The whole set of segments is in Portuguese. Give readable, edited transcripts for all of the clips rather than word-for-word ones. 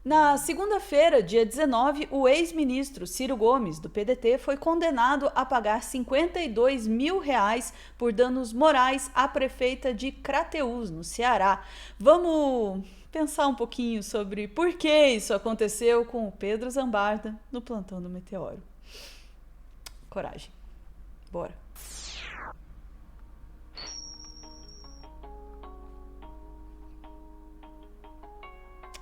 Na segunda-feira, dia 19, o ex-ministro Ciro Gomes, do PDT, foi condenado a pagar R$ 52 mil por danos morais à prefeita de Crateús, no Ceará. Vamos pensar um pouquinho sobre por que isso aconteceu com o Pedro Zambarda no plantão do Meteoro. Coragem. Bora.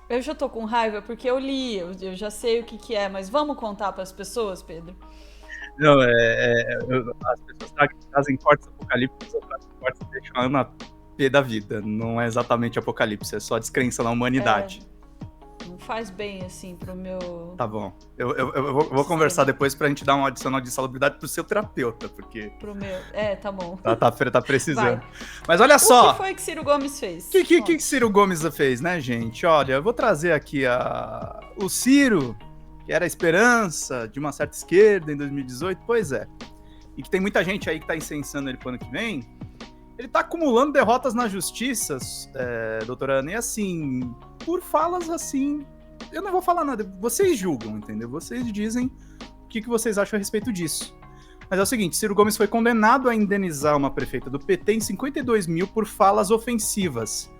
Eu já tô com raiva porque eu li, eu já sei o que é, mas vamos contar para as pessoas, Pedro? Não, as pessoas trazem cortes apocalípticos, outras cortes deixam a Ana pé da vida. Não é exatamente apocalipse, é só descrença na humanidade. Não faz bem, assim, pro meu... Tá bom. Eu vou conversar depois pra gente dar uma adicional de salubridade pro seu terapeuta, porque... Pro meu... tá bom. Tá precisando. Vai. Mas olha só... O que foi que Ciro Gomes fez? O que Ciro Gomes fez, né, gente? Olha, eu vou trazer aqui o Ciro, que era a esperança de uma certa esquerda em 2018, pois é. E que tem muita gente aí que tá incensando ele pro ano que vem. Ele tá acumulando derrotas na justiça, doutora Ana, e assim, por falas assim, eu não vou falar nada, vocês julgam, entendeu? Vocês dizem o que vocês acham a respeito disso. Mas é o seguinte, Ciro Gomes foi condenado a indenizar uma prefeita do PT em 52 mil por falas ofensivas.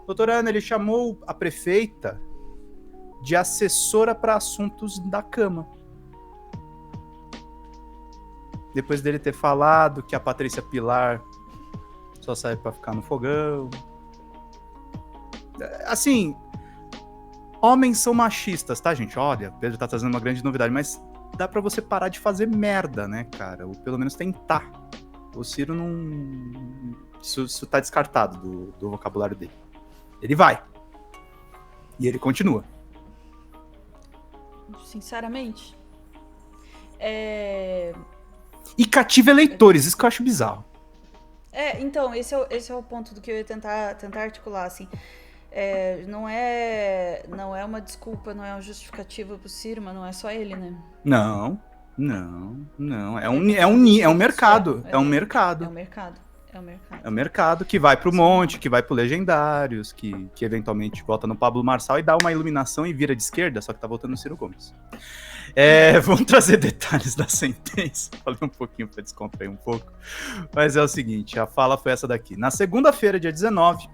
Doutora Ana, ele chamou a prefeita de assessora para assuntos da cama. Depois dele ter falado que a Patrícia Pilar só serve pra ficar no fogão. Assim, homens são machistas, tá, gente? Olha, Pedro tá trazendo uma grande novidade, mas dá pra você parar de fazer merda, né, cara? Ou pelo menos tentar. O Ciro não... Isso tá descartado do vocabulário dele. Ele vai. E ele continua. Sinceramente. E cativa eleitores, isso que eu acho bizarro. Então, esse é o ponto do que eu ia tentar articular, assim. Não é uma desculpa, não é uma justificativa pro Ciro, mas não é só ele, né? Não. É um mercado. É um mercado. É um mercado que vai pro Monte, que vai pro Legendários, que eventualmente volta no Pablo Marçal e dá uma iluminação e vira de esquerda, só que tá voltando no Ciro Gomes. Vamos trazer detalhes da sentença. Falei um pouquinho pra descontrair um pouco. Mas é o seguinte, a fala foi essa daqui. Na segunda-feira, dia 19,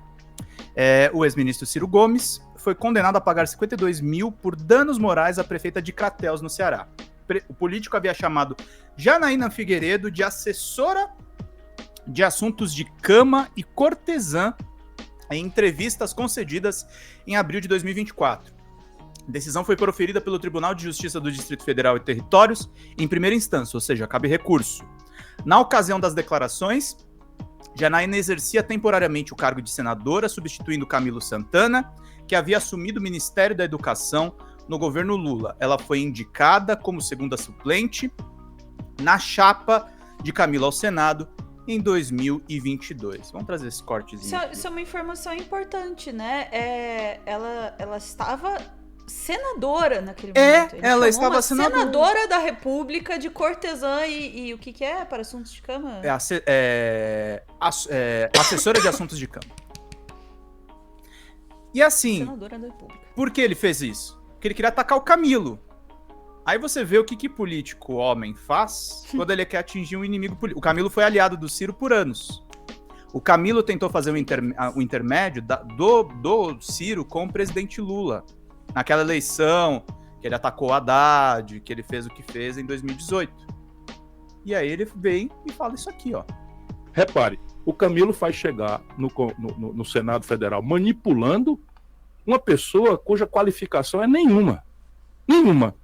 o ex-ministro Ciro Gomes foi condenado a pagar 52 mil por danos morais à prefeita de Crateús, no Ceará. O político havia chamado Janaína Figueiredo de assessora de assuntos de cama e cortesã em entrevistas concedidas em abril de 2024. A decisão foi proferida pelo Tribunal de Justiça do Distrito Federal e Territórios em primeira instância, ou seja, cabe recurso. Na ocasião das declarações, Janaína exercia temporariamente o cargo de senadora, substituindo Camilo Santana, que havia assumido o Ministério da Educação no governo Lula. Ela foi indicada como segunda suplente na chapa de Camilo ao Senado em 2022. Vamos trazer esse cortezinho. Isso é uma informação importante, né? Ela estava senadora naquele momento. Ela estava senadora da República de cortesã e o que é para assuntos de cama? Assessora de assuntos de cama. E assim, senadora da República. Por que ele fez isso? Porque ele queria atacar o Camilo. Aí você vê o que político homem faz quando ele quer atingir um inimigo político. O Camilo foi aliado do Ciro por anos. O Camilo tentou fazer o intermédio do Ciro com o presidente Lula. Naquela eleição que ele atacou o Haddad, que ele fez o que fez em 2018. E aí ele vem e fala isso aqui, ó. Repare, o Camilo faz chegar no Senado Federal manipulando uma pessoa cuja qualificação é nenhuma. Nenhuma.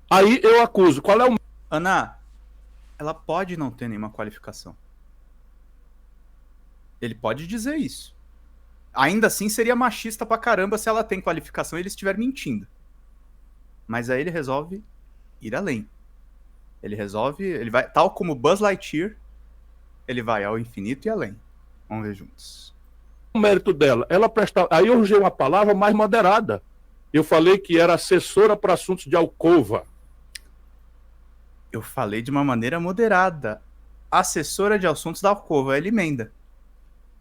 Aí eu acuso. Qual é o... Ana, ela pode não ter nenhuma qualificação. Ele pode dizer isso. Ainda assim seria machista pra caramba se ela tem qualificação e ele estiver mentindo. Mas aí ele resolve ir além. Ele vai, tal como Buzz Lightyear, ele vai ao infinito e além. Vamos ver juntos. O mérito dela, ela presta... Aí eu usei uma palavra mais moderada. Eu falei que era assessora para assuntos de alcova. Eu falei de uma maneira moderada. Assessora de assuntos da alcova, ele emenda.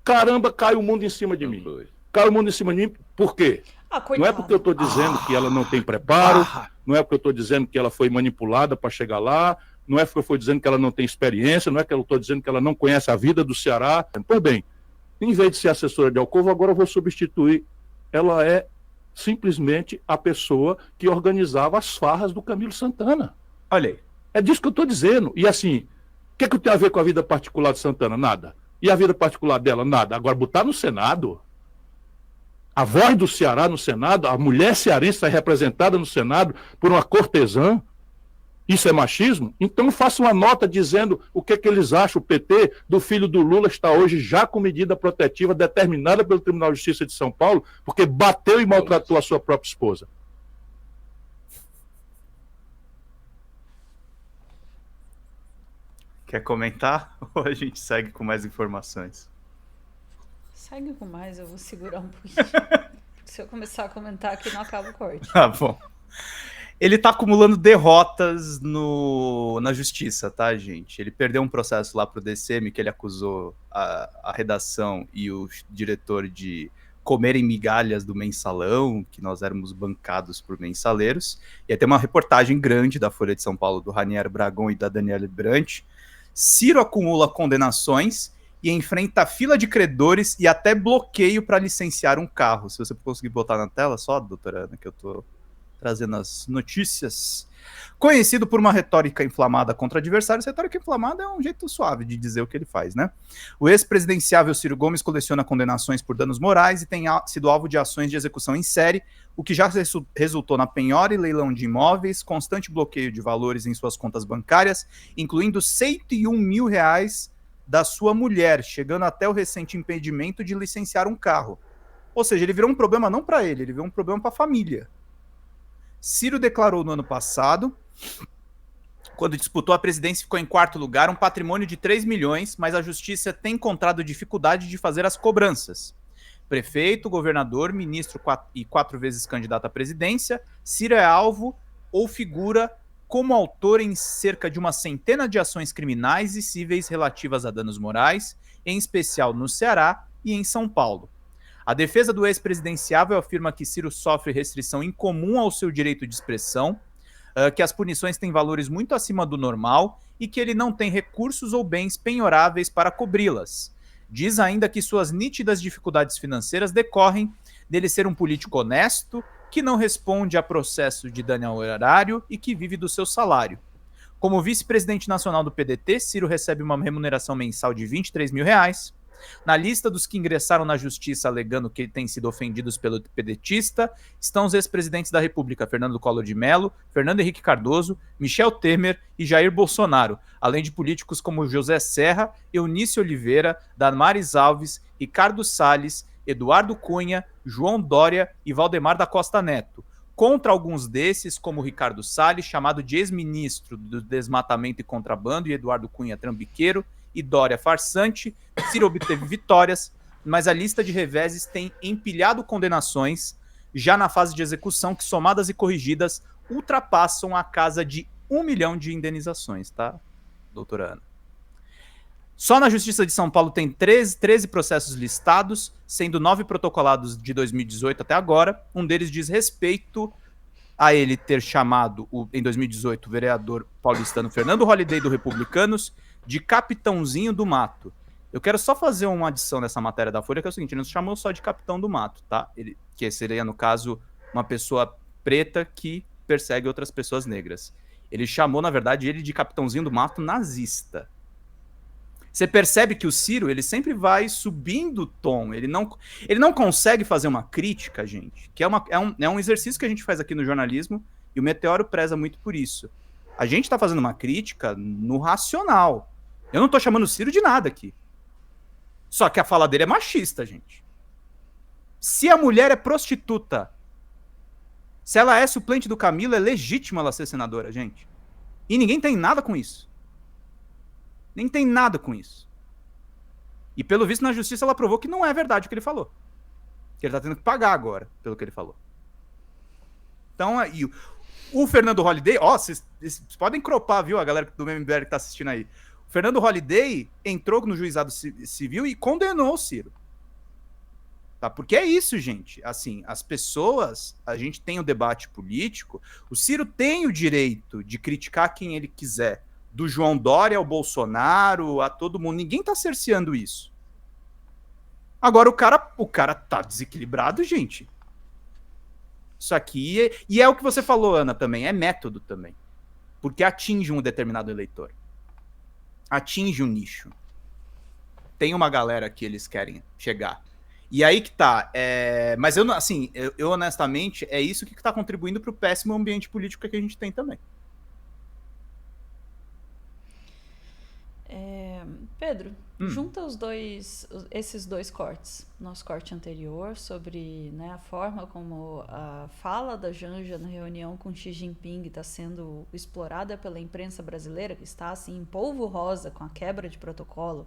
Caramba, cai o mundo em cima de mim. Cai o mundo em cima de mim, por quê? Ah, Não é porque eu estou dizendo que ela não tem preparo, não é porque eu estou dizendo que ela foi manipulada para chegar lá, não é porque eu estou dizendo que ela não tem experiência, não é que eu estou dizendo que ela não conhece a vida do Ceará. Pois bem, em vez de ser assessora de Alcova, agora eu vou substituir. Ela é simplesmente a pessoa que organizava as farras do Camilo Santana. Olha aí. É disso que eu estou dizendo. E assim, o que tem a ver com a vida particular de Santana? Nada. E a vida particular dela? Nada. Agora, botar no Senado, a voz do Ceará no Senado, a mulher cearense está representada no Senado por uma cortesã, isso é machismo? Então faça uma nota dizendo o que eles acham, o PT, do filho do Lula está hoje já com medida protetiva determinada pelo Tribunal de Justiça de São Paulo, porque bateu e maltratou a sua própria esposa. Quer comentar ou a gente segue com mais informações? Segue com mais, eu vou segurar um pouquinho. Se eu começar a comentar aqui, não acaba o corte. Tá bom. Ele tá acumulando derrotas na justiça, tá, gente? Ele perdeu um processo lá pro DCM, que ele acusou a redação e o diretor de comerem migalhas do mensalão, que nós éramos bancados por mensaleiros. E aí tem uma reportagem grande da Folha de São Paulo, do Raniero Bragon e da Daniela Brant. Ciro acumula condenações e enfrenta fila de credores e até bloqueio para licenciar um carro. Se você conseguir botar na tela só, doutora Ana, que eu tô trazendo as notícias. Conhecido por uma retórica inflamada contra adversários, retórica inflamada é um jeito suave de dizer o que ele faz, né? O ex-presidenciável Ciro Gomes coleciona condenações por danos morais e tem sido alvo de ações de execução em série, o que já resultou na penhora e leilão de imóveis, constante bloqueio de valores em suas contas bancárias, incluindo R$101 mil da sua mulher, chegando até o recente impedimento de licenciar um carro. Ou seja, ele virou um problema não para ele virou um problema para a família. Ciro declarou no ano passado, quando disputou a presidência, ficou em quarto lugar, um patrimônio de 3 milhões, mas a justiça tem encontrado dificuldade de fazer as cobranças. Prefeito, governador, ministro e 4 vezes candidato à presidência, Ciro é alvo ou figura como autor em cerca de uma centena de ações criminais e cíveis relativas a danos morais, em especial no Ceará e em São Paulo. A defesa do ex-presidenciável afirma que Ciro sofre restrição incomum ao seu direito de expressão, que as punições têm valores muito acima do normal e que ele não tem recursos ou bens penhoráveis para cobri-las. Diz ainda que suas nítidas dificuldades financeiras decorrem dele ser um político honesto, que não responde a processo de dano ao horário e que vive do seu salário. Como vice-presidente nacional do PDT, Ciro recebe uma remuneração mensal de R$23 mil. Na lista dos que ingressaram na justiça alegando que têm sido ofendidos pelo pedetista estão os ex-presidentes da República, Fernando Collor de Mello, Fernando Henrique Cardoso, Michel Temer e Jair Bolsonaro, além de políticos como José Serra, Eunice Oliveira, Damares Alves, Ricardo Salles, Eduardo Cunha, João Dória e Valdemar da Costa Neto. Contra alguns desses, como Ricardo Salles, chamado de ex-ministro do Desmatamento e Contrabando, e Eduardo Cunha Trambiqueiro, e Dória farsante, Ciro obteve vitórias, mas a lista de reveses tem empilhado condenações já na fase de execução que, somadas e corrigidas, ultrapassam a casa de 1 milhão de indenizações, tá, doutora Ana? Só na Justiça de São Paulo tem 13 processos listados, sendo 9 protocolados de 2018 até agora. Um deles diz respeito a ele ter chamado, em 2018, o vereador paulistano Fernando Holliday do Republicanos de Capitãozinho do Mato. Eu quero só fazer uma adição nessa matéria da Folha, que é o seguinte, ele não chamou só de Capitão do Mato, tá? Ele, que seria, no caso, uma pessoa preta que persegue outras pessoas negras. Ele chamou, na verdade, ele de Capitãozinho do Mato nazista. Você percebe que o Ciro, ele sempre vai subindo o tom, ele não consegue fazer uma crítica, gente, que é um exercício que a gente faz aqui no jornalismo, e o Meteoro preza muito por isso. A gente tá fazendo uma crítica no racional. Eu não tô chamando o Ciro de nada aqui. Só que a fala dele é machista, gente. Se a mulher é prostituta, se ela é suplente do Camilo, é legítimo ela ser senadora, gente. E ninguém tem nada com isso. Nem tem nada com isso. E pelo visto na justiça ela provou que não é verdade o que ele falou. Que ele tá tendo que pagar agora pelo que ele falou. Então, aí, o Fernando Holliday, vocês podem cropar, viu, a galera do MBL que tá assistindo aí. O Fernando Holliday entrou no juizado civil e condenou o Ciro. Tá? Porque é isso, gente. Assim, as pessoas, a gente tem o debate político, o Ciro tem o direito de criticar quem ele quiser, do João Dória ao Bolsonaro, a todo mundo. Ninguém tá cerceando isso. Agora o cara tá desequilibrado, gente. Isso aqui, e é o que você falou, Ana, também, é método também. Porque atinge um determinado eleitor. Atinge um nicho. Tem uma galera que eles querem chegar. E aí que tá. Mas eu, assim, eu honestamente, é isso que tá contribuindo pro péssimo ambiente político que a gente tem também. Pedro, junta esses dois cortes. Nosso corte anterior sobre, né, a forma como a fala da Janja na reunião com Xi Jinping está sendo explorada pela imprensa brasileira, que está assim em polvo rosa com a quebra de protocolo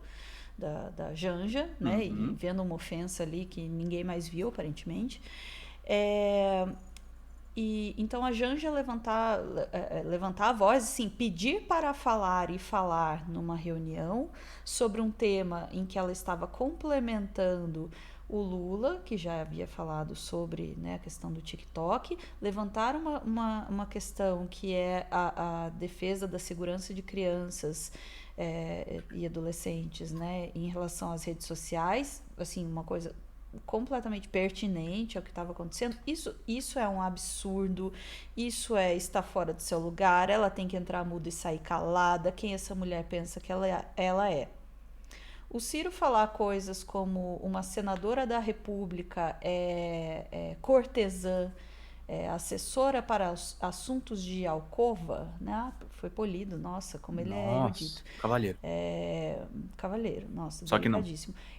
da Janja, né, e vendo uma ofensa ali que ninguém mais viu, aparentemente. E então a Janja levantar a voz, assim, pedir para falar e falar numa reunião sobre um tema em que ela estava complementando o Lula, que já havia falado sobre, né, a questão do TikTok, levantar uma questão que é a defesa da segurança de crianças e adolescentes, né, em relação às redes sociais, uma coisa completamente pertinente ao que estava acontecendo. Isso é um absurdo, isso está fora do seu lugar, ela tem que entrar muda e sair calada, quem essa mulher pensa que ela é. O Ciro falar coisas como uma senadora da República é cortesã, assessora para assuntos de alcova, né? Foi polido, nossa, como ele é erudito. Cavaleiro. Cavaleiro, nossa, só que não.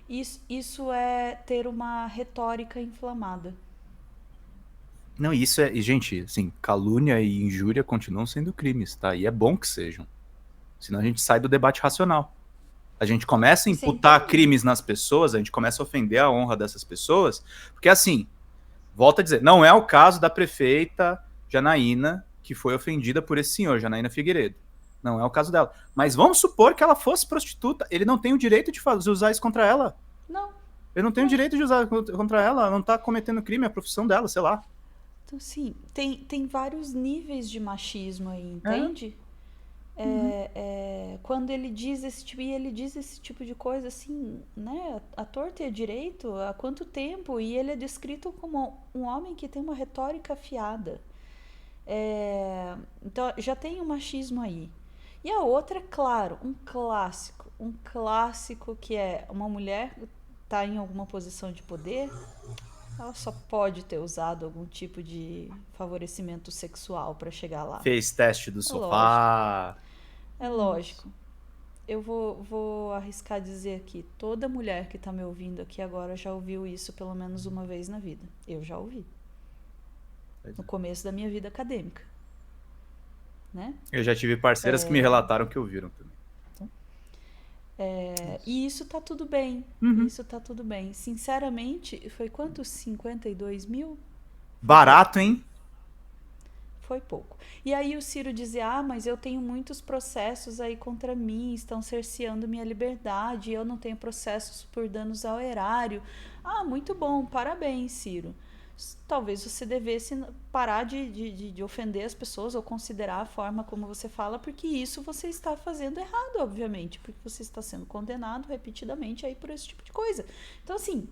Isso é ter uma retórica inflamada. Não, isso é... E, gente, assim, calúnia e injúria continuam sendo crimes, tá? E é bom que sejam. Senão a gente sai do debate racional. A gente começa a imputar crimes nas pessoas, a gente começa a ofender a honra dessas pessoas, porque, assim, volto a dizer, não é o caso da prefeita Janaína, que foi ofendida por esse senhor, Janaína Figueiredo. Não é o caso dela. Mas vamos supor que ela fosse prostituta. Ele não tem o direito de usar isso contra ela. Não. Ele não tem o direito de usar contra ela. Ela não tá cometendo crime, é a profissão dela, sei lá. Então, assim, tem vários níveis de machismo aí, entende? Quando ele diz esse tipo de coisa, assim, né, a torta e a direito, há quanto tempo? E ele é descrito como um homem que tem uma retórica afiada. Então, já tem um machismo aí. E a outra, é claro, um clássico que é uma mulher tá em alguma posição de poder, ela só pode ter usado algum tipo de favorecimento sexual para chegar lá. Fez teste do sofá. É lógico. Eu vou arriscar dizer aqui, toda mulher que tá me ouvindo aqui agora já ouviu isso pelo menos uma vez na vida. Eu já ouvi. No começo da minha vida acadêmica. Né? Eu já tive parceiras que me relataram que ouviram também. E isso tá tudo bem. Isso tá tudo bem. Sinceramente, foi quanto? 52 mil? Barato, hein? Foi pouco. E aí o Ciro dizia, mas eu tenho muitos processos aí contra mim, estão cerceando minha liberdade, eu não tenho processos por danos ao erário. Muito bom, parabéns, Ciro. Talvez você devesse parar de ofender as pessoas ou considerar a forma como você fala, porque isso você está fazendo errado, obviamente, porque você está sendo condenado repetidamente aí por esse tipo de coisa. Então, assim,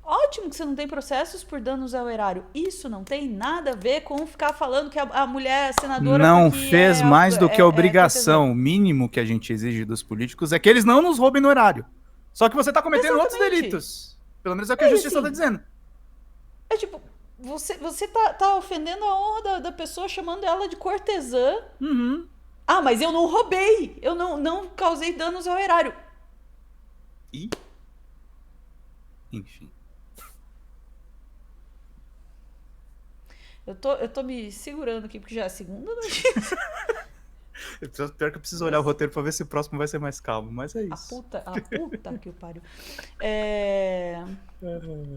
ótimo que você não tem processos por danos ao erário. Isso não tem nada a ver com ficar falando que a mulher senadora... Não fez mais do que a obrigação. O mínimo que a gente exige dos políticos é que eles não nos roubem no erário. Só que você está cometendo outros delitos. Pelo menos é o que a justiça está dizendo. É tipo, você tá ofendendo a honra da pessoa, chamando ela de cortesã. Mas eu não roubei. Eu não causei danos ao erário. Enfim. Eu tô me segurando aqui, porque já é a segunda notícia. Pior que eu preciso olhar o roteiro pra ver se o próximo vai ser mais calmo, mas é isso. A puta que o pariu.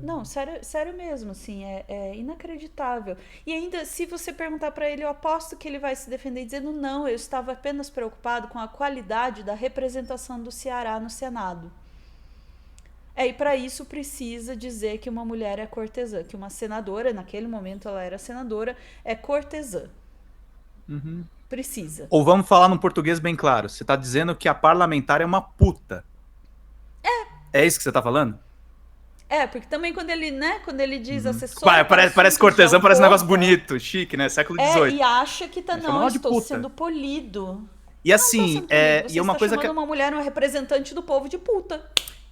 Não, sério mesmo, assim, é inacreditável. E ainda, se você perguntar pra ele, eu aposto que ele vai se defender dizendo, não, eu estava apenas preocupado com a qualidade da representação do Ceará no Senado. E para isso precisa dizer que uma mulher é cortesã, que uma senadora, naquele momento ela era senadora, é cortesã. Precisa. Ou vamos falar num português bem claro. Você tá dizendo que a parlamentar é uma puta. É isso que você tá falando? Porque também quando ele diz assessora... Parece cortesã, parece um negócio bonito, chique, né? Século XVIII. E acha que tá, não, estou puta. sendo polido. E assim, Você e uma está coisa chamando uma mulher, uma representante do povo de puta.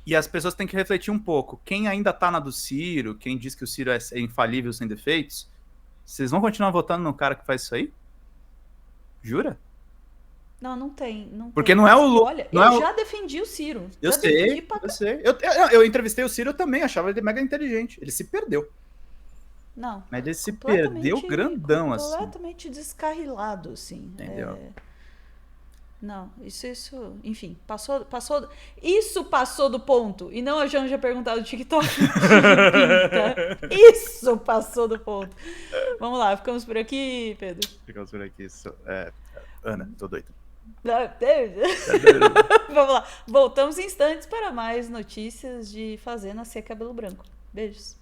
E as pessoas têm que refletir um pouco. Quem ainda tá na do Ciro, quem diz que o Ciro é infalível, sem defeitos, vocês vão continuar votando no cara que faz isso aí? Jura? Não tem. Porque não é o Lula. Olha, eu já defendi o Ciro. Eu sei. Eu entrevistei o Ciro, eu também achava ele mega inteligente. Ele se perdeu. Não. Mas ele se perdeu grandão, assim. Completamente descarrilado, assim. Entendeu? Não, isso, enfim, isso passou do ponto. E não a Janja perguntar do TikTok. Isso passou do ponto. Vamos lá, ficamos por aqui, Pedro. Ficamos por aqui. Ana, tô doido. Vamos lá. Voltamos em instantes para mais notícias de Fazenda Ser Cabelo Branco. Beijos.